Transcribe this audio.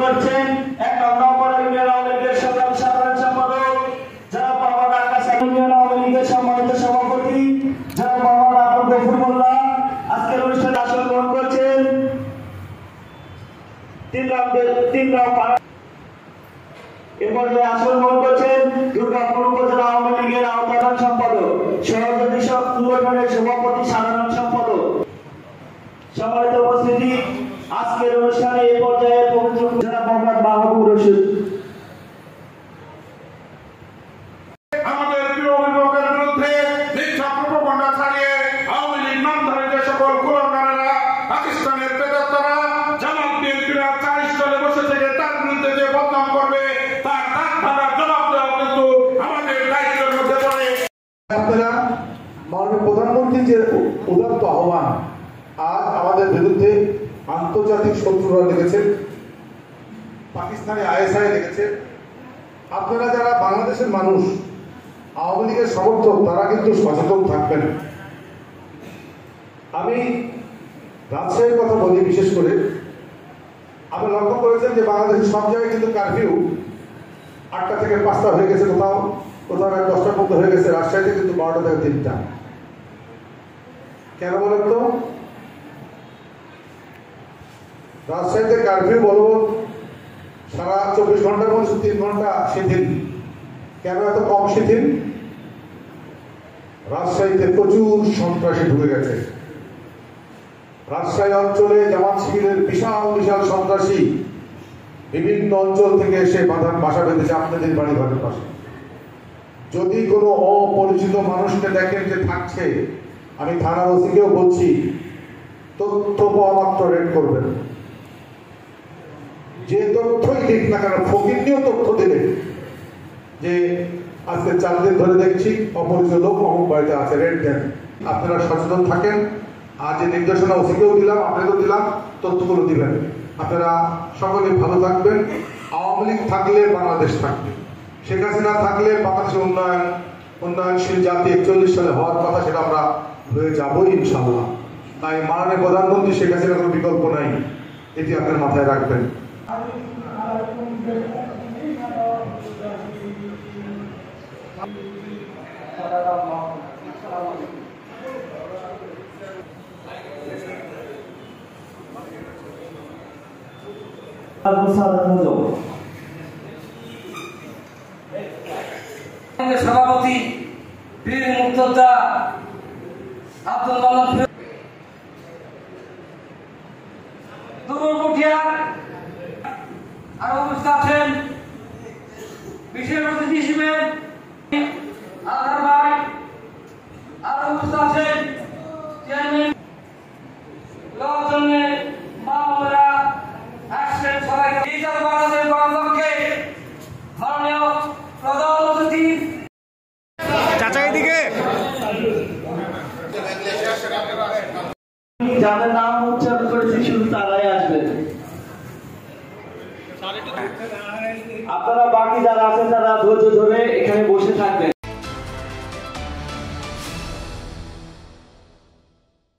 করছেন এক নম্বর ইউনিয়ন আওয়ামী লীগের সাধারণ সম্পাদক যারা মোহাম্মদ আকাশ, ইউনিয়ন আওয়ামী লীগের সম্মানিত সভাপতি যারা মোহাম্মদ আব্দুল গফুর মোল্লা আজকের অনুষ্ঠানে আসন গ্রহণ করছেন। তিন রাউন্ড এ পর্যায়ে আসন গ্রহণ করছেন দুর্গাপুর উপজেলা আওয়ামী লীগের সাধারণ সম্পাদক, সহযোগী সংগঠনের সভাপতি, সাধারণ সম্পাদক। সম্মানিত উপস্থিতি, আজকের অনুষ্ঠানে এই পর্যায়ে জনাব মোহাম্মদ মাহবুব রশিদ। আমাদের প্রিয় অভিভাবকের বিরুদ্ধে মিথ্যা প্রোপাগান্ডা ছড়িয়ে আওয়ামী লীগ নামধারী যে সকল কুলাঙ্গারেরা, পাকিস্তানের প্রেতাত্মারা, জামাত বিএনপিরা 40 দলে বসে থেকে তার বিরুদ্ধে যে বদনাম করবে তার ধারার জবাব দেওয়া কিন্তু আমাদের দায়িত্বের মধ্যে পড়ে। আপনারা মাননীয় প্রধানমন্ত্রীর যে উদাত্ত আহ্বান, আজ আমাদের বিরুদ্ধে আন্তর্জাতিক শত্রুরা লিখেছেন, পাকিস্তানি আইএসআই লিখেছে। আপনারা যারা বাংলাদেশের মানুষ, আওয়ামী লীগের সমর্থক, তারা কিন্তু সচেতন থাকবেন। আমি রাজশাহীর কথা বলি বিশেষ করে। আপনি লক্ষ্য করেছেন যে বাংলাদেশের সব জায়গায় কিন্তু কারফিউ 8টা থেকে 5টা হয়ে গেছে, কোথাও 10টার মধ্যে হয়ে গেছে। রাজশাহীতে কিন্তু 12টা থেকে 3টা। কেন বলেন তো? রাজশাহীতে কারফিউ বলবৎ সারা 24 ঘন্টার মধ্যে 3 ঘন্টা শিথিল। কেন এত কম শিথিল? রাজশাহীতে প্রচুর সন্ত্রাসী ঢুকে গেছে। রাজশাহী অঞ্চলে জামাত শিবিরের বিশাল বিশাল সন্ত্রাসী বিভিন্ন অঞ্চল থেকে এসে বাসা বেঁধেছে আপনাদের বাড়ি ঘরের পাশে। যদি কোনো অপরিচিত মানুষকে দেখেন যে থাকছে, আমি থানার ওসিকেও বলছি, তথ্য পাওয়া মাত্র রেড করবেন। যে তথ্যই দিক না কেন, ফকিরনিও তথ্য দেবে যে আজকে 4 দিন ধরে দেখছি অপরিচিত লোক অমুক বাড়িতে আছে, রেড দেন। আপনারা সচেতন থাকেন। আর যে নির্দেশনা ওসিকেও দিলাম, আপনাকেও দিলাম, তথ্যগুলো দিবেন। আপনারা সকলে ভালো থাকবেন। আওয়ামী লীগ থাকলে বাংলাদেশ থাকবে, শেখ হাসিনা থাকলে বাংলাদেশের উন্নয়নশীল জাতি 41 সালে হওয়ার কথা, সেটা আমরা হয়ে যাবই ইনশাআল্লাহ। তাই মাননীয় প্রধানমন্ত্রী শেখ হাসিনার কোনো বিকল্প নাই, এটি আপনার মাথায় রাখবেন। সভাপতি বীর মুক্তিযোদ্ধা আব্দুল মান্নান আর অবস্থা আছেন বিশেষ অতিথি হিসেবে আধার ভাই, আর অবস্থা আছেন চেয়ারম্যান লজনে মামলা আসছেন। সবাইকে ডিজিটাল বাংলাদেশ গণতন্ত্রকে মাননীয় প্রধান অতিথি চাচা এদিকে যাদের নাম উচ্চারণ করেছি শুধু তারাই আসবেন। আপনারা বাকি যারা আছেন তারা ধৈর্য ধরে এখানে বসে থাকবেন।